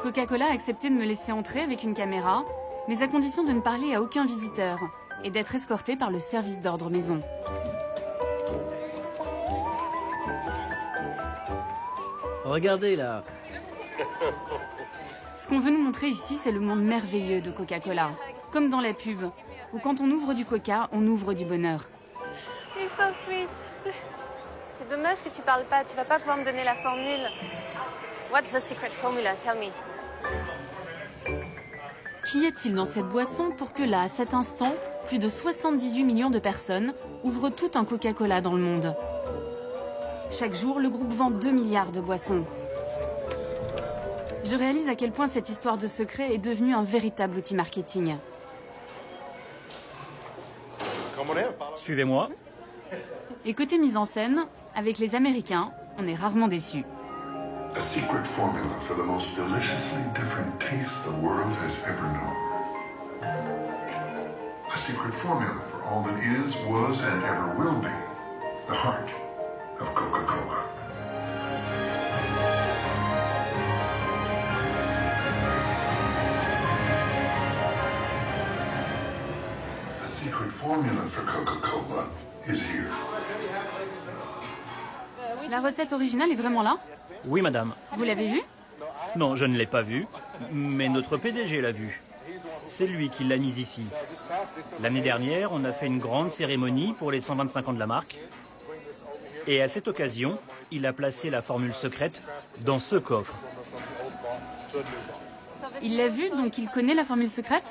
Coca-Cola a accepté de me laisser entrer avec une caméra, mais à condition de ne parler à aucun visiteur et d'être escorté par le service d'ordre maison. Regardez là. Ce qu'on veut nous montrer ici, c'est le monde merveilleux de Coca-Cola. Comme dans la pub, où quand on ouvre du coca, on ouvre du bonheur. You're so sweet. C'est dommage que tu parles pas, tu vas pas pouvoir me donner la formule. What's the secret formula? Tell me. Qu'y a-t-il dans cette boisson pour que là, à cet instant, plus de 78 millions de personnes ouvrent tout un Coca-Cola dans le monde? Chaque jour, le groupe vend 2 milliards de boissons. Je réalise à quel point cette histoire de secret est devenue un véritable outil marketing. Suivez-moi. Et côté mise en scène, avec les Américains, on est rarement déçus. A secret formula for the most deliciously different taste the world has ever known. A secret formula for all that is, was, and ever will be the heart of Coca-Cola. The secret formula for Coca-Cola is here. La recette originale est vraiment là? Oui, madame. Vous l'avez vue? Non, je ne l'ai pas vue, mais notre PDG l'a vue. C'est lui qui l'a mise ici. L'année dernière, on a fait une grande cérémonie pour les 125 ans de la marque. Et à cette occasion, il a placé la formule secrète dans ce coffre. Il l'a vue, donc il connaît la formule secrète?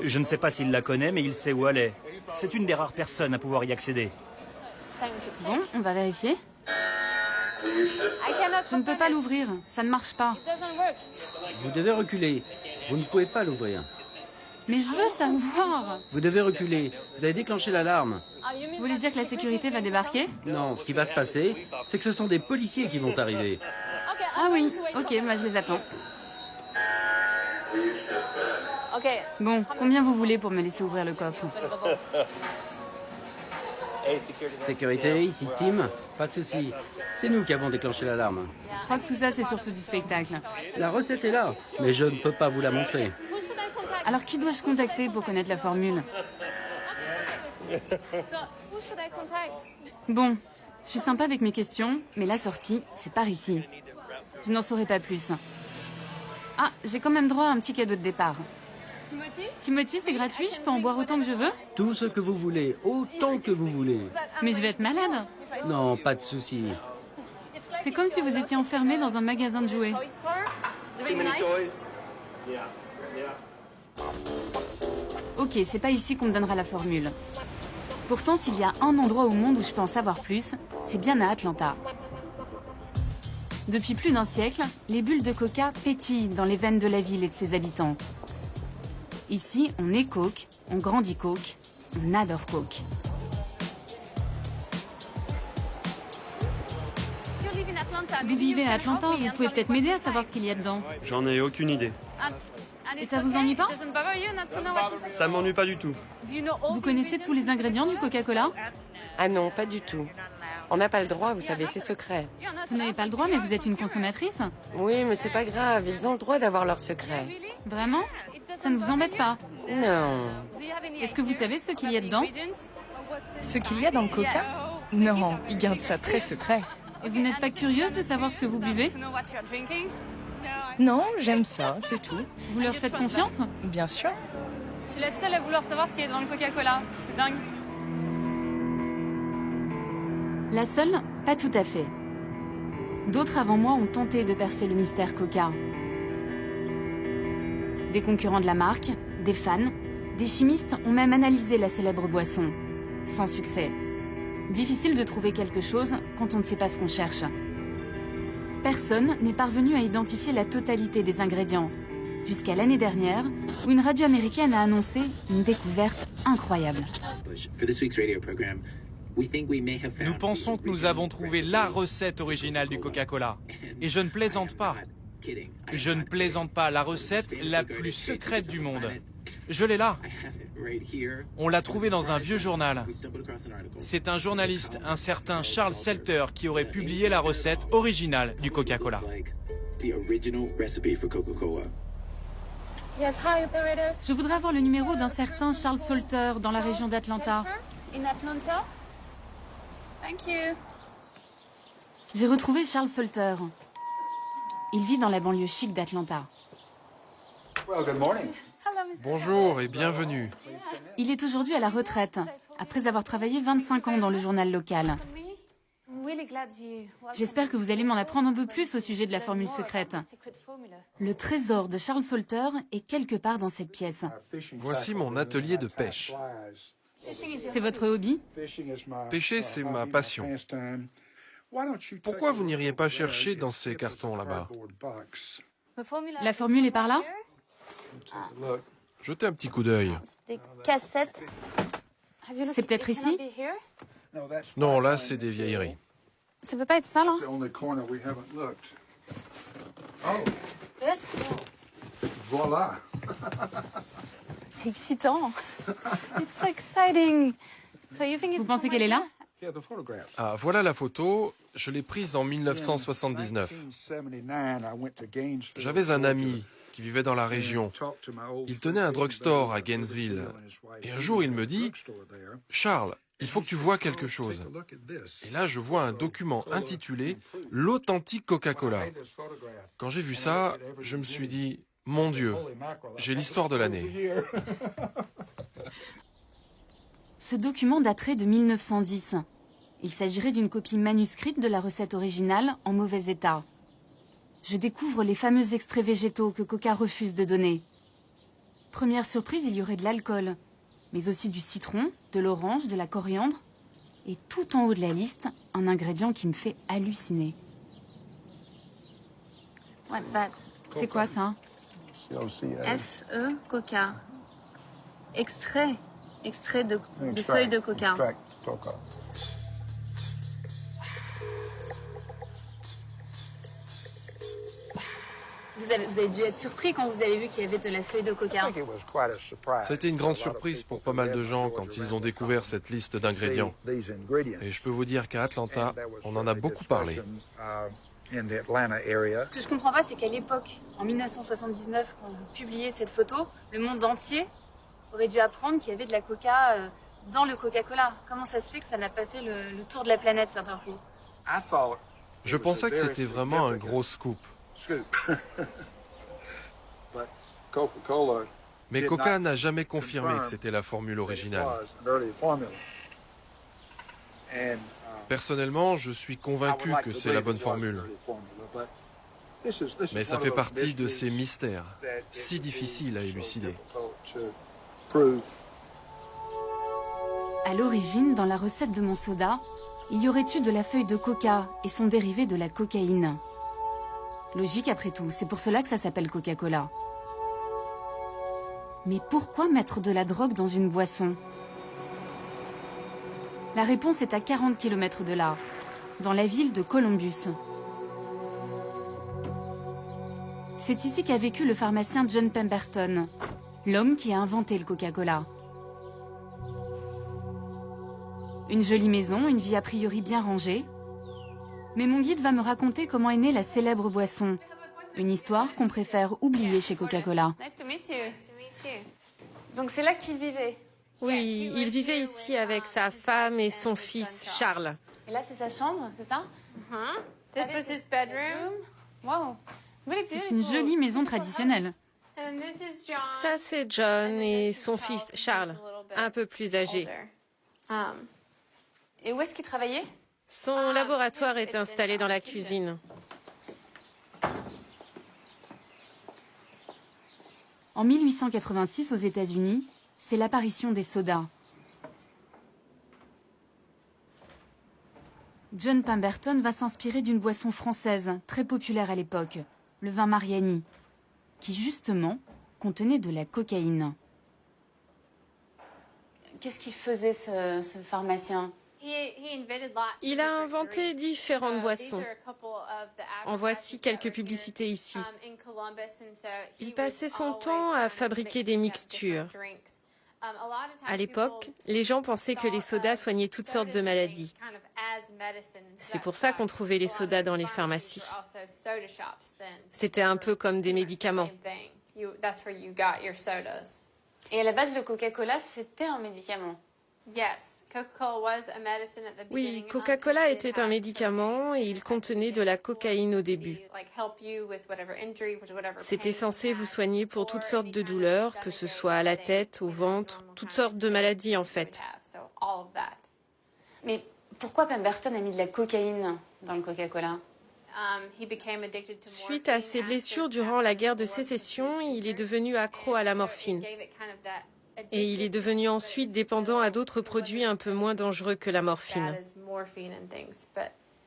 Je ne sais pas s'il la connaît, mais il sait où elle est. C'est une des rares personnes à pouvoir y accéder. Bon, on va vérifier. Je ne peux pas l'ouvrir, ça ne marche pas. Vous devez reculer. Vous ne pouvez pas l'ouvrir. Mais je veux savoir. Vous devez reculer. Vous avez déclenché l'alarme. Vous voulez dire que la sécurité va débarquer? Non, ce qui va se passer, c'est que ce sont des policiers qui vont arriver. Ah oui, ok, moi je les attends. Bon, combien vous voulez pour me laisser ouvrir le coffre? Sécurité, ici Tim. Pas de souci. C'est nous qui avons déclenché l'alarme. Je crois que tout ça c'est surtout du spectacle. La recette est là, mais je ne peux pas vous la montrer. Alors qui dois-je contacter pour connaître la formule? Bon, je suis sympa avec mes questions, mais la sortie, c'est par ici. Je n'en saurai pas plus. Ah, j'ai quand même droit à un petit cadeau de départ. Timothy, c'est gratuit, je peux en boire autant que je veux? Tout ce que vous voulez, autant que vous voulez. Mais je vais être malade. Non, pas de souci. C'est comme si vous étiez enfermé dans un magasin de jouets. Ok, c'est pas ici qu'on me donnera la formule. Pourtant, s'il y a un endroit au monde où je peux en savoir plus, c'est bien à Atlanta. Depuis plus d'un siècle, les bulles de coca pétillent dans les veines de la ville et de ses habitants. Ici, on est Coke, on grandit Coke, on adore Coke. Vous vivez à Atlanta, vous pouvez peut-être m'aider à savoir ce qu'il y a dedans. J'en ai aucune idée. Et ça vous ennuie pas? Ça m'ennuie pas du tout. Vous connaissez tous les ingrédients du Coca-Cola? Ah non, pas du tout. On n'a pas le droit, vous savez, c'est secret. Vous n'avez pas le droit, mais vous êtes une consommatrice? Oui, mais c'est pas grave, ils ont le droit d'avoir leur secret. Vraiment? Ça ne vous embête pas? Non. Est-ce que vous savez ce qu'il y a dedans? Ce qu'il y a dans le coca? Non, ils gardent ça très secret. Et vous n'êtes pas curieuse de savoir ce que vous buvez? Non, j'aime ça, c'est tout. Vous leur faites confiance? Bien sûr. Je suis la seule à vouloir savoir ce qu'il y a dans le Coca-Cola. C'est dingue. La seule? Pas tout à fait. D'autres avant moi ont tenté de percer le mystère Coca. Des concurrents de la marque, des fans, des chimistes ont même analysé la célèbre boisson. Sans succès. Difficile de trouver quelque chose quand on ne sait pas ce qu'on cherche. Personne n'est parvenu à identifier la totalité des ingrédients, jusqu'à l'année dernière, où une radio américaine a annoncé une découverte incroyable. Nous pensons que nous avons trouvé la recette originale du Coca-Cola. Et je ne plaisante pas. Je ne plaisante pas, la recette la plus secrète du monde. Je l'ai là. On l'a trouvée dans un vieux journal. C'est un journaliste, un certain Charles Selter, qui aurait publié la recette originale du Coca-Cola. the original recipe for Coca-Cola. Yes, hi, operator. Je voudrais avoir le numéro d'un certain Charles Salter dans la région d'Atlanta. In Atlanta? Thank you. J'ai retrouvé Charles Salter. Il vit dans la banlieue chic d'Atlanta. Bonjour et bienvenue. Il est aujourd'hui à la retraite, après avoir travaillé 25 ans dans le journal local. J'espère que vous allez m'en apprendre un peu plus au sujet de la formule secrète. Le trésor de Charles Salter est quelque part dans cette pièce. Voici mon atelier de pêche. C'est votre hobby? Pêcher, c'est ma passion. Pourquoi vous n'iriez pas chercher dans ces cartons là-bas? La formule est par là? Jetez un petit coup d'œil. Des cassettes. C'est peut-être ici? Non, là, c'est des vieilleries. Ça peut pas être ça, là? Yes. Voilà. C'est excitant. It's so exciting. So you think it's Vous pensez qu'elle est là? Ah, voilà la photo. Je l'ai prise en 1979. J'avais un ami qui vivait dans la région. Il tenait un drugstore à Gainesville. Et un jour, il me dit, « Charles, il faut que tu vois quelque chose. » Et là, je vois un document intitulé « L'authentique Coca-Cola ». Quand j'ai vu ça, je me suis dit, « Mon Dieu, j'ai l'histoire de l'année. » Ce document daterait de 1910. Il s'agirait d'une copie manuscrite de la recette originale en mauvais état. Je découvre les fameux extraits végétaux que Coca refuse de donner. Première surprise, il y aurait de l'alcool, mais aussi du citron, de l'orange, de la coriandre, et tout en haut de la liste, un ingrédient qui me fait halluciner. What's that? C'est quoi ça? F-E, Coca. Extrait. Extrait de feuilles de coca. Vous avez dû être surpris quand vous avez vu qu'il y avait de la feuille de coca. Ça a été une grande surprise pour pas mal de gens quand ils ont découvert cette liste d'ingrédients. Et je peux vous dire qu'à Atlanta, on en a beaucoup parlé. Ce que je comprends pas, c'est qu'à l'époque, en 1979, quand vous publiez cette photo, le monde entier aurait dû apprendre qu'il y avait de la coca dans le Coca-Cola. Comment ça se fait que ça n'a pas fait le tour de la planète, cette info? Je pensais que c'était vraiment un gros scoop. Mais Coca n'a jamais confirmé que c'était la formule originale. Personnellement, je suis convaincu que c'est la bonne formule. Mais ça fait partie de ces mystères, si difficiles à élucider. À l'origine, dans la recette de mon soda, il y aurait eu de la feuille de coca et son dérivé de la cocaïne. Logique après tout, c'est pour cela que ça s'appelle Coca-Cola. Mais pourquoi mettre de la drogue dans une boisson? La réponse est à 40 km de là, dans la ville de Columbus. C'est ici qu'a vécu le pharmacien John Pemberton, l'homme qui a inventé le Coca-Cola. Une jolie maison, une vie a priori bien rangée. Mais mon guide va me raconter comment est née la célèbre boisson. Une histoire qu'on préfère oublier chez Coca-Cola. Nice to meet you. Donc c'est là qu'il vivait? Oui, il vivait ici avec sa femme et son fils, Charles. Et là, c'est sa chambre, c'est ça? This was his bedroom. Wow. C'est une jolie maison traditionnelle. Ça, c'est John et son fils, Charles, un peu plus âgé. Et où est-ce qu'il travaillait? Son laboratoire est installé dans la cuisine. En 1886, aux États-Unis, c'est l'apparition des sodas. John Pemberton va s'inspirer d'une boisson française très populaire à l'époque, le vin Mariani, qui justement contenait de la cocaïne. Qu'est-ce qu'il faisait ce pharmacien? Il a inventé différentes boissons. En voici quelques publicités ici. Il passait son temps à fabriquer des mixtures. À l'époque, les gens pensaient que les sodas soignaient toutes sortes de maladies. C'est pour ça qu'on trouvait les sodas dans les pharmacies. C'était un peu comme des médicaments. Et à la base, le Coca-Cola, c'était un médicament. Oui, Coca-Cola était un médicament et il contenait de la cocaïne au début. C'était censé vous soigner pour toutes sortes de douleurs, que ce soit à la tête, au ventre, toutes sortes de maladies en fait. Mais pourquoi Pemberton a mis de la cocaïne dans le Coca-Cola? Suite à ses blessures durant la guerre de sécession, il est devenu accro à la morphine. Et il est devenu ensuite dépendant à d'autres produits un peu moins dangereux que la morphine.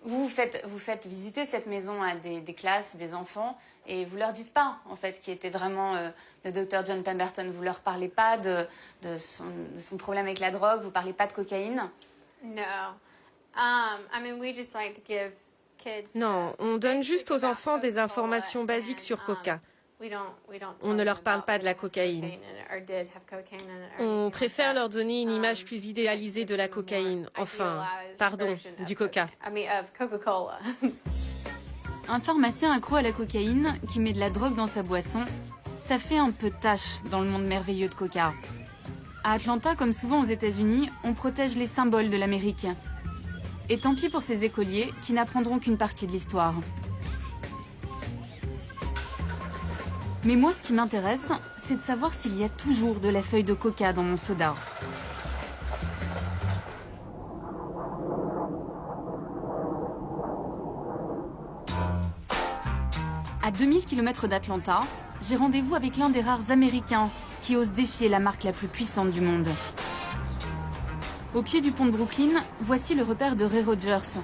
Vous faites visiter cette maison à des classes, des enfants, et vous leur dites pas, en fait, qui était vraiment le docteur John Pemberton. Vous leur parlez pas de son problème avec la drogue, vous parlez pas de cocaïne? Non, on donne juste aux enfants des informations basiques sur Coca. On ne leur parle pas de la cocaïne. On préfère leur donner une image plus idéalisée de la cocaïne. Enfin, pardon, du Coca. Un pharmacien accro à la cocaïne qui met de la drogue dans sa boisson, ça fait un peu tâche dans le monde merveilleux de Coca. À Atlanta, comme souvent aux États-Unis, on protège les symboles de l'Amérique. Et tant pis pour ces écoliers qui n'apprendront qu'une partie de l'histoire. Mais moi, ce qui m'intéresse, c'est de savoir s'il y a toujours de la feuille de coca dans mon soda. À 2000 km d'Atlanta, j'ai rendez-vous avec l'un des rares Américains qui osent défier la marque la plus puissante du monde. Au pied du pont de Brooklyn, voici le repère de Ray Rogers,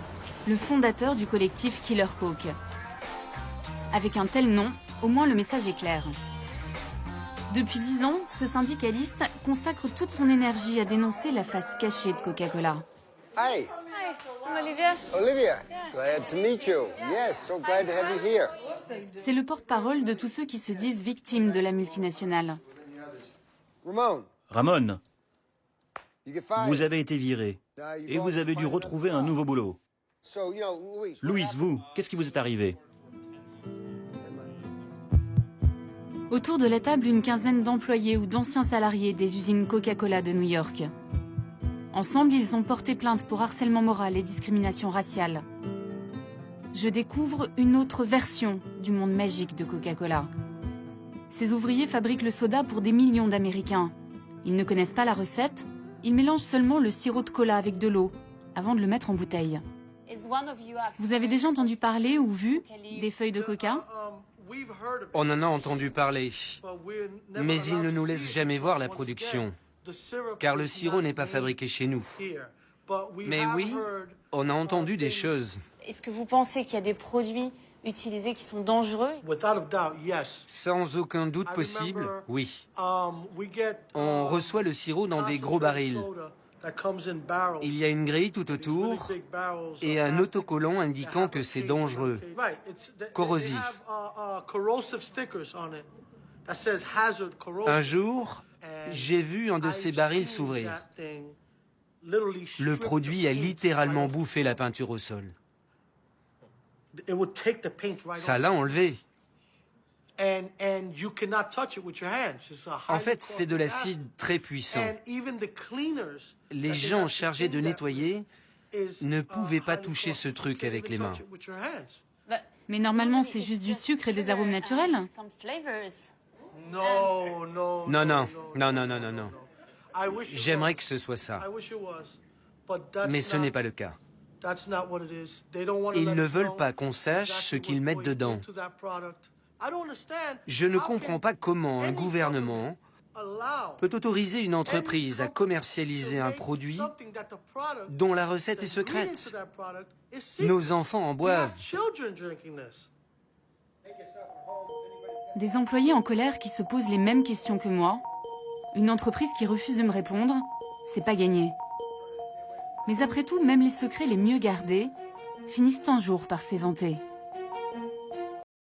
le fondateur du collectif Killer Coke. Avec un tel nom, au moins le message est clair. Depuis 10 ans, ce syndicaliste consacre toute son énergie à dénoncer la face cachée de Coca-Cola. Hi. Hi, I'm Olivia. Olivia, glad to meet you. Yes, so glad to have you here. C'est le porte-parole de tous ceux qui se disent victimes de la multinationale. Ramon, vous avez été viré et vous avez dû retrouver un nouveau boulot. Louis, vous, qu'est-ce qui vous est arrivé? Autour de la table, une quinzaine d'employés ou d'anciens salariés des usines Coca-Cola de New York. Ensemble, ils ont porté plainte pour harcèlement moral et discrimination raciale. Je découvre une autre version du monde magique de Coca-Cola. Ces ouvriers fabriquent le soda pour des millions d'Américains. Ils ne connaissent pas la recette, ils mélangent seulement le sirop de cola avec de l'eau, avant de le mettre en bouteille. Vous avez déjà entendu parler ou vu des feuilles de coca ? On en a entendu parler, mais ils ne nous laissent jamais voir la production, car le sirop n'est pas fabriqué chez nous. Mais oui, on a entendu des choses. Est-ce que vous pensez qu'il y a des produits utilisés qui sont dangereux? Sans aucun doute possible, oui. On reçoit le sirop dans des gros barils. Il y a une grille tout autour et un autocollant indiquant que c'est dangereux, corrosif. Un jour, j'ai vu un de ces barils s'ouvrir. Le produit a littéralement bouffé la peinture au sol. Ça l'a enlevé. En fait, c'est de l'acide très puissant. Les gens chargés de nettoyer ne pouvaient pas toucher ce truc avec les mains. Mais normalement, c'est juste du sucre et des arômes naturels. Non. J'aimerais que ce soit ça. Mais ce n'est pas le cas. Ils ne veulent pas qu'on sache ce qu'ils mettent dedans. Je ne comprends pas comment un gouvernement peut autoriser une entreprise à commercialiser un produit dont la recette est secrète. Nos enfants en boivent. Des employés en colère qui se posent les mêmes questions que moi. Une entreprise qui refuse de me répondre, c'est pas gagné. Mais après tout, même les secrets les mieux gardés finissent un jour par s'éventer.